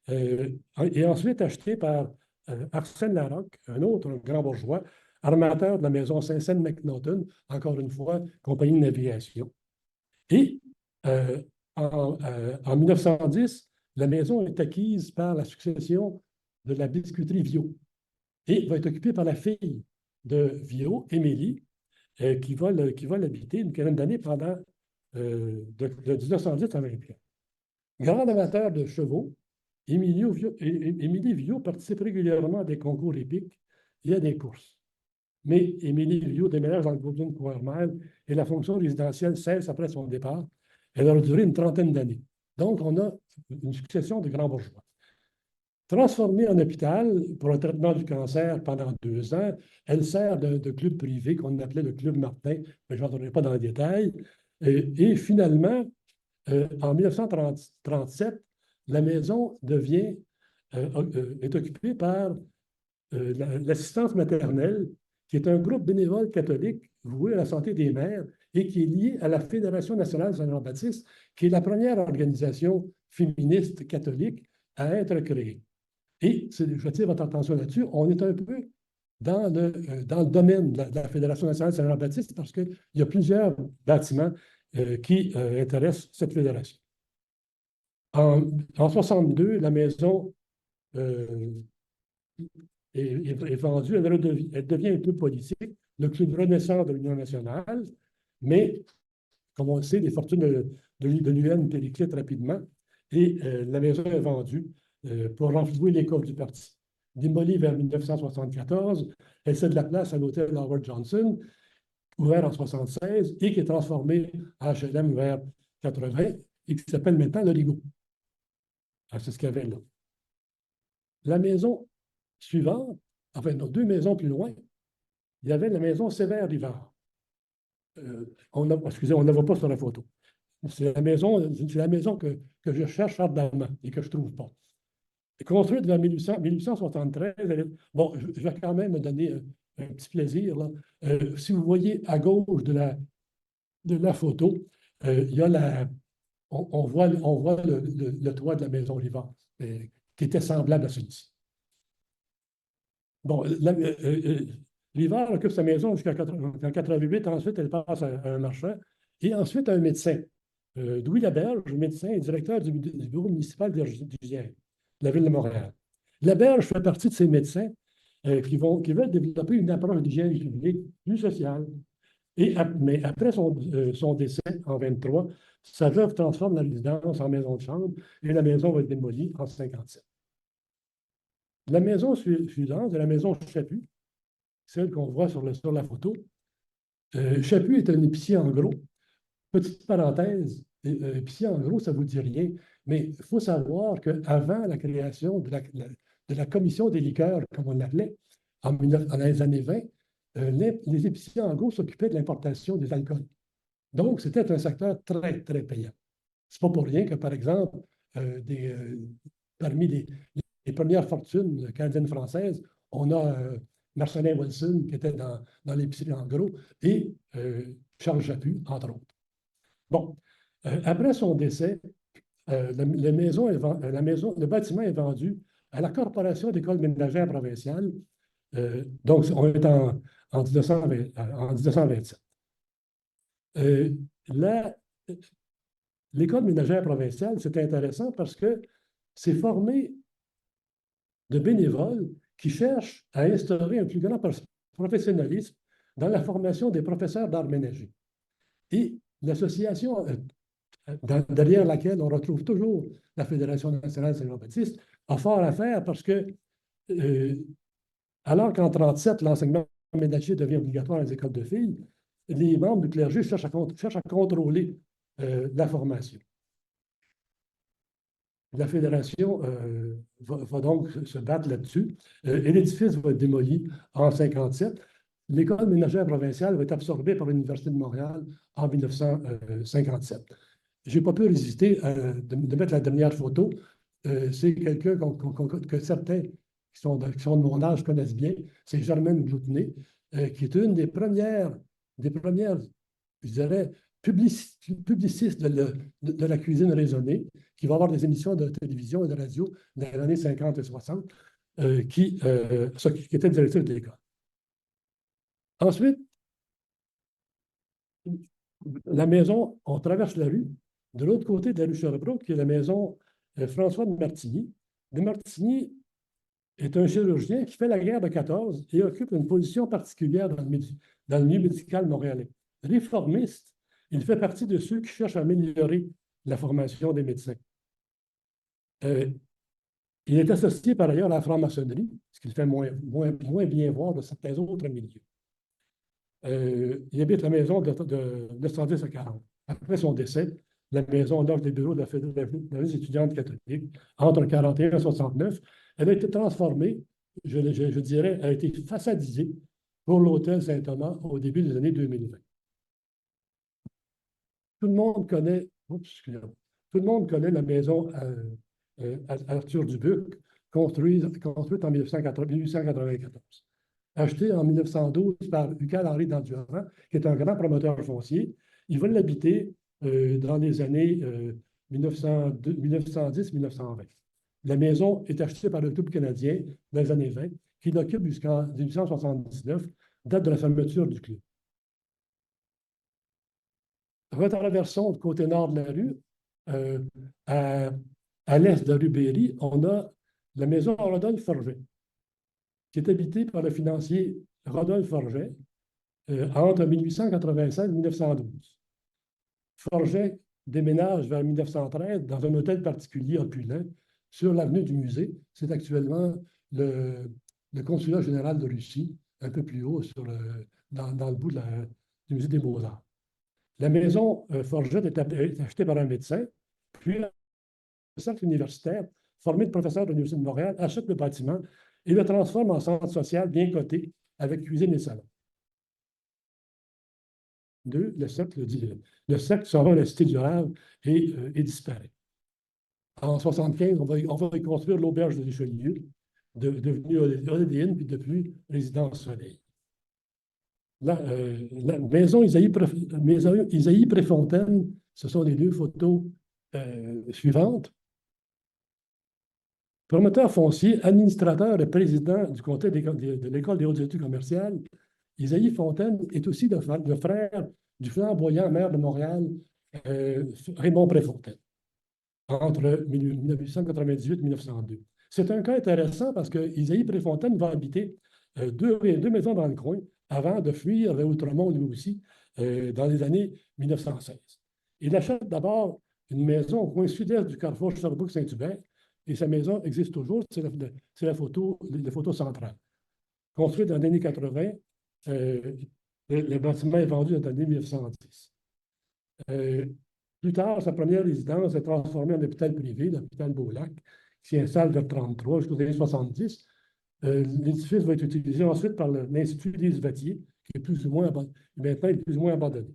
[SPEAKER 1] et ensuite achetée par Arsène Larocque, un autre grand bourgeois, armateur de la maison Saint-Saëns-Macnaghten, encore une fois, compagnie de navigation. Et en 1910, la maison est acquise par la succession de la biscuiterie Viau et va être occupée par la fille de Viau, Émilie, qui va l'habiter une quinzaine d'années pendant de 1910 à 21. Grand amateur de chevaux, Émilie Viau participe régulièrement à des concours épiques et à des courses. Mais Émilie Viau déménage dans le Golden Quarter Mile et la fonction résidentielle cesse après son départ. Elle aura duré une trentaine d'années. Donc, on a une succession de grands bourgeois. Transformée en hôpital pour le traitement du cancer pendant 2 ans, elle sert de club privé qu'on appelait le Club Martin, mais je n'entrerai pas dans les détails. Et finalement, en 1937, la maison est occupée par l'assistance maternelle, qui est un groupe bénévole catholique voué à la santé des mères et qui est lié à la Fédération nationale Saint-Jean-Baptiste, qui est la première organisation féministe catholique à être créée. Et je attire votre attention là-dessus, on est un peu dans le domaine de la Fédération nationale Saint-Jean-Baptiste parce qu'il y a plusieurs bâtiments qui intéressent cette fédération. En 1962, la maison est vendue, elle devient un club politique, le club Renaissance de l'Union nationale, mais, comme on le sait, les fortunes de l'UN périclitent rapidement et la maison est vendue pour renflouer les coffres du parti. Démolie vers 1974, elle cède la place à l'hôtel Howard Johnson, ouvert en 1976 et qui est transformé en HLM vers 80 et qui s'appelle maintenant l'Oligo. C'est ce qu'il y avait là. La maison suivante, enfin, non, 2 maisons plus loin, il y avait la maison Sévère-Rivard. Excusez, on ne la voit pas sur la photo. C'est la maison que je cherche ardemment et que je ne trouve pas. Construite vers 1873, bon, je vais quand même me donner un petit plaisir. Là. Si vous voyez à gauche de la photo, il y a on voit le toit de la maison Rivard, qui était semblable à celui-ci. Bon, Rivard occupe sa maison jusqu'en 1988. Ensuite, elle passe à un marchand et ensuite à un médecin. Louis Laberge, médecin et directeur du bureau municipal d'hygiène de la ville de Montréal. Laberge fait partie de ces médecins qui veulent développer une approche d'hygiène publique plus sociale. Mais après son décès en 1923, sa veuve transforme la résidence en maison de chambre et la maison va être démolie en 1957. La maison suivante est la maison Chaput, celle qu'on voit sur la photo. Chaput est un épicier en gros. Petite parenthèse, épicier en gros, ça ne vous dit rien, mais il faut savoir qu'avant la création de la commission des liqueurs, comme on l'appelait, dans les années 20, les épiciers en gros s'occupaient de l'importation des alcools. Donc, c'était un secteur très, très payant. Ce n'est pas pour rien que, par exemple, parmi les premières fortunes canadiennes-françaises, on a Marcelin Wilson, qui était dans l'épicerie en gros, et Charles Chaput, entre autres. Bon, après son décès, le bâtiment est vendu à la Corporation d'écoles ménagères provinciales. Donc, on est en 1927. L'école ménagère provinciale, c'est intéressant parce que c'est formé de bénévoles qui cherchent à instaurer un plus grand professionnalisme dans la formation des professeurs d'art ménager. Et l'association derrière laquelle on retrouve toujours la Fédération nationale Saint-Jean-Baptiste, a fort à faire parce que, alors qu'en 1937, l'enseignement ménager devient obligatoire dans les écoles de filles, les membres du clergé cherchent à contrôler la formation. La Fédération va donc se battre là-dessus et l'édifice va être démoli en 1957. L'école ménagère provinciale va être absorbée par l'Université de Montréal en 1957. Je n'ai pas pu résister de mettre la dernière photo. C'est quelqu'un que certains qui sont de mon âge connaissent bien. C'est Germaine Gloutenay, qui est une des premières, je dirais, publicistes de la cuisine raisonnée, qui va avoir des émissions de télévision et de radio dans les années 50 et 60, qui était directrice de l'école. Ensuite, la maison, on traverse la rue. De l'autre côté de la rue Sherbrooke, qui est la maison François de Martigny. De Martigny est un chirurgien qui fait la guerre de 14 et occupe une position particulière dans le milieu médical montréalais. Réformiste, il fait partie de ceux qui cherchent à améliorer la formation des médecins. Il est associé par ailleurs à la franc-maçonnerie, ce qui le fait moins bien voir de certains autres milieux. Il habite la maison de 1910 à 40. Après son décès, la maison loge des bureaux de la Fédération étudiante catholique entre 1941 et 1969. Elle a été transformée, je dirais, elle a été façadisée pour l'hôtel Saint-Thomas au début des années 2020. Tout le monde connaît, la maison Arthur Dubuc, construite en 1894. Achetée en 1912 par Hucal-Henri d'Endurant, qui est un grand promoteur foncier. Il va l'habiter dans les années 1910-1920. La maison est achetée par le Club canadien dans les années 20, qui l'occupe jusqu'en 1879, date de la fermeture du club. Retraversons le côté nord de la rue. À l'est de la rue Berry, on a la maison Rodolphe Forget, qui est habitée par le financier Rodolphe Forget entre 1896 et 1912. Forget déménage vers 1913 dans un hôtel particulier opulent sur l'avenue du Musée. C'est actuellement le consulat général de Russie, un peu plus haut dans le bout du Musée des Beaux-Arts. La maison Forget est achetée par un médecin, puis le cercle universitaire, formé de professeurs de l'Université de Montréal, achète le bâtiment et le transforme en centre social bien coté avec cuisine et salon. Le cercle s'en va à la Cité du Rave et disparaît. En 1975, on va construire l'auberge de Richelieu, devenue Hollyday Inn, puis depuis Résidence Soleil. La maison Isaïe Préfontaine, ce sont les deux photos suivantes. Promoteur foncier, administrateur et président du comité de l'École des hautes études commerciales, Isaïe Fontaine est aussi le frère du flamboyant maire de Montréal, Raymond Préfontaine, entre 1898 et 1902. C'est un cas intéressant parce que Isaïe Préfontaine va habiter deux maisons dans le coin avant de fuir vers Outremont, lui aussi, dans les années 1916. Il achète d'abord une maison au coin sud-est du carrefour Sherbrooke-Saint-Hubert, et sa maison existe toujours. C'est la photo centrale. Construite dans les années 80, le bâtiment est vendu dans les années 1910. Euh, Plus tard, sa première résidence est transformée en hôpital privé, l'hôpital Beaulac, qui s'y installe vers 1933 jusqu'aux années 70. L'édifice va être utilisé ensuite par l'Institut Lise Vatier, qui est plus ou moins maintenant il est plus ou moins abandonné.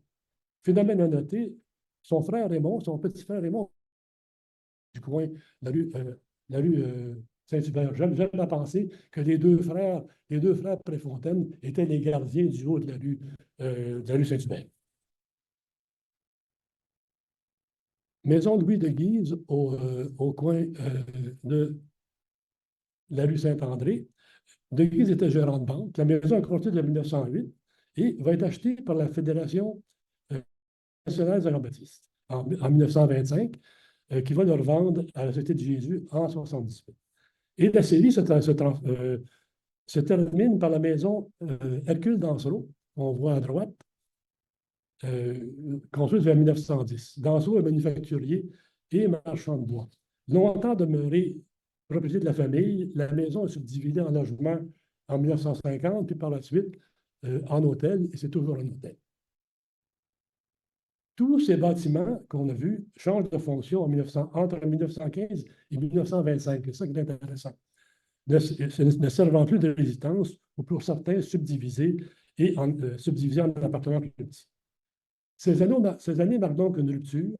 [SPEAKER 1] Phénomène à noter, son frère Raymond, son petit frère Raymond, du coin de la rue Saint-Hubert. J'aime à penser que les deux frères Préfontaine étaient les gardiens du haut de la rue Saint-Hubert. Maison Louis de Guise au coin de la rue Saint-André. De Guise était gérant de banque. La maison est construite en 1908 et va être achetée par la Fédération nationale des Jean-Baptiste en 1925, qui va le revendre à la Société de Jésus en 1978. Et la série se termine par la maison Hercule Dansereau, qu'on voit à droite, construite vers 1910. Dansereau est manufacturier et marchand de bois. Longtemps demeuré propriété de la famille, la maison est subdivisée en logements en 1950, puis par la suite en hôtel, et c'est toujours un hôtel. Tous ces bâtiments qu'on a vus changent de fonction entre 1915 et 1925. C'est ça qui est intéressant. Ne servant plus de résidence ou pour certains subdivisés subdivisés en appartements plus petits. Ces années marquent donc une rupture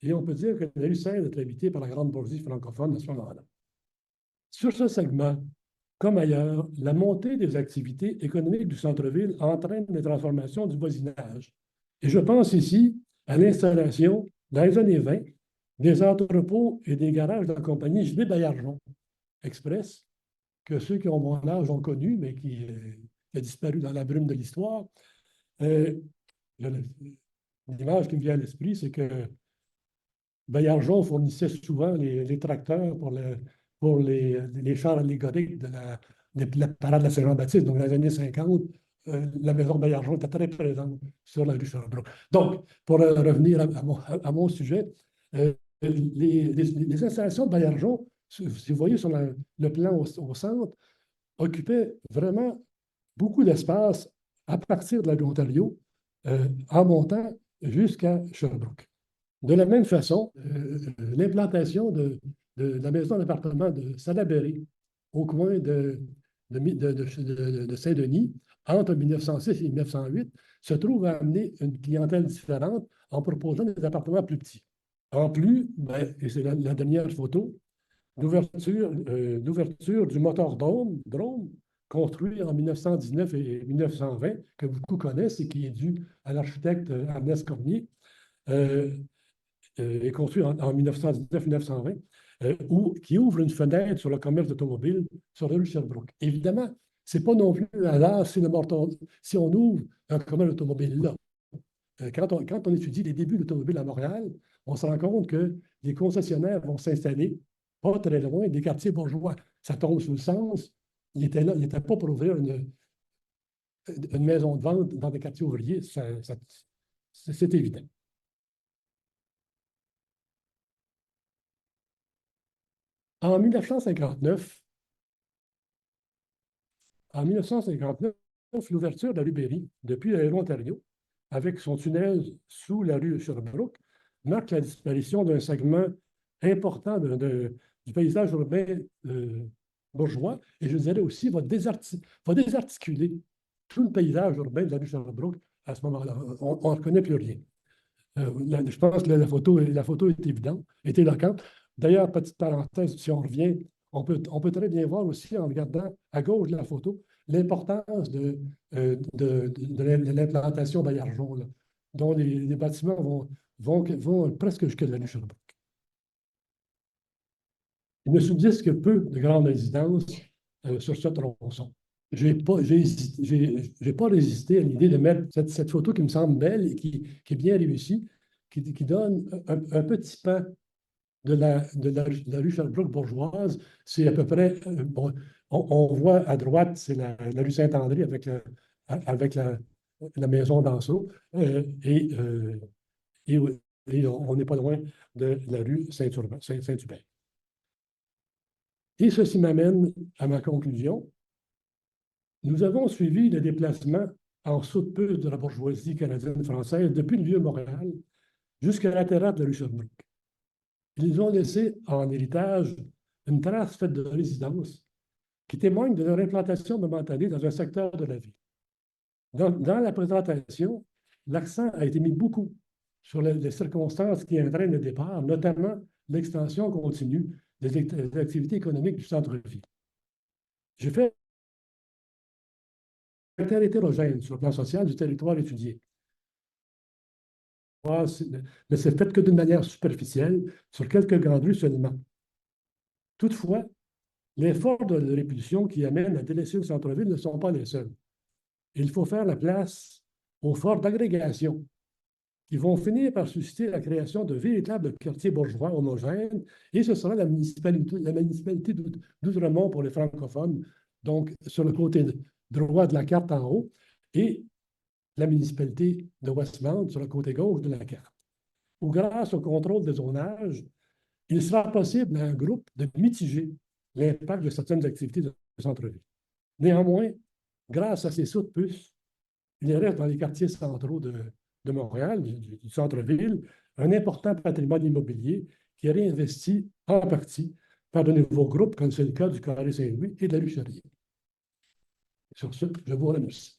[SPEAKER 1] et on peut dire que la rue cesse d'être habitée par la grande bourgeoisie francophone à ce moment-là. Sur ce segment, comme ailleurs, la montée des activités économiques du centre-ville entraîne des transformations du voisinage. Et je pense ici à l'installation, dans les années 20, des entrepôts et des garages de la compagnie JB Baillargeon Express, que ceux qui ont mon âge ont connu, mais qui a disparu dans la brume de l'histoire. L'image qui me vient à l'esprit, c'est que Baillargeon fournissait souvent les tracteurs pour les chars allégoriques de la parade de la Saint-Jean-Baptiste. Donc, dans les années 50, la maison Baillargeon était très présente sur la rue Sherbrooke. Donc, pour revenir à mon sujet, les installations de Baillargeon, si vous voyez sur le plan au centre, occupaient vraiment beaucoup d'espace à partir de la rue Ontario, en montant jusqu'à Sherbrooke. De la même façon, l'implantation de la maison d'appartement de Salaberry au coin de Saint-Denis, entre 1906 et 1908, se trouve à amener une clientèle différente en proposant des appartements plus petits. En plus, et c'est la dernière photo, l'ouverture du moteur Drôme, construit en 1919 et 1920, que beaucoup connaissent et qui est dû à l'architecte Ernest Cormier, est construit en 1919-1920, qui ouvre une fenêtre sur le commerce automobile sur la rue Sherbrooke. Évidemment, ce n'est pas non plus un hasard si on ouvre un commerce automobile là. Quand on étudie les débuts de l'automobile à Montréal, on se rend compte que les concessionnaires vont s'installer pas très loin des quartiers bourgeois. Ça tombe sous le sens. Il était là, il n'était pas pour ouvrir une maison de vente dans des quartiers ouvriers. C'est évident. En 1959, l'ouverture de la rue Berry, depuis l'aéro-Ontario, avec son tunnel sous la rue Sherbrooke, marque la disparition d'un segment important du paysage urbain bourgeois, et je dirais aussi va désarticuler tout le paysage urbain de la rue Sherbrooke à ce moment-là. On ne reconnaît plus rien. Je pense que la photo est évidente, est éloquente. D'ailleurs, petite parenthèse, si on revient, on peut très bien voir aussi en regardant à gauche de la photo l'importance de l'implantation Baillargeon, dont les bâtiments vont presque jusqu'à la rue Sherbrooke. Il ne subsiste que peu de grandes résidences sur ce tronçon. Je n'ai pas résisté à l'idée de mettre cette photo qui me semble belle et qui est bien réussie, qui donne un petit pan de la rue Sherbrooke bourgeoise. C'est à peu près, bon, on voit à droite, c'est la rue Saint-André avec la maison d'Anseau, et on n'est pas loin de la rue Saint-Hubert. Et ceci m'amène à ma conclusion. Nous avons suivi le déplacement en saute-puce de la bourgeoisie canadienne-française depuis le Vieux-Montréal jusqu'à la terrasse de rue Sherbrooke. Ils ont laissé en héritage une trace faite de résidences qui témoigne de leur implantation momentanée dans un secteur de la ville. Dans la présentation, l'accent a été mis beaucoup sur les circonstances qui entraînent le départ, notamment l'extension continue des activités économiques du centre-ville. J'ai fait un caractère hétérogène sur le plan social du territoire étudié. Ne s'est fait que d'une manière superficielle sur quelques grandes rues seulement. Toutefois, les efforts de répulsion qui amènent à délaisser le centre-ville ne sont pas les seuls. Il faut faire la place aux forts d'agrégation qui vont finir par susciter la création de véritables quartiers bourgeois homogènes, et ce sera la municipalité d'Outremont pour les francophones, donc sur le côté droit de la carte en haut, et la municipalité de Westmount sur le côté gauche de la carte, où grâce au contrôle des zonages, il sera possible à un groupe de mitiger l'impact de certaines activités de centre-ville. Néanmoins, grâce à ces sauts de puce, il reste dans les quartiers centraux de Montréal, du centre-ville, un important patrimoine immobilier qui est réinvesti en partie par de nouveaux groupes, comme c'est le cas du Carré Saint-Louis et de la rue Charrier. Sur ce, je vous remercie.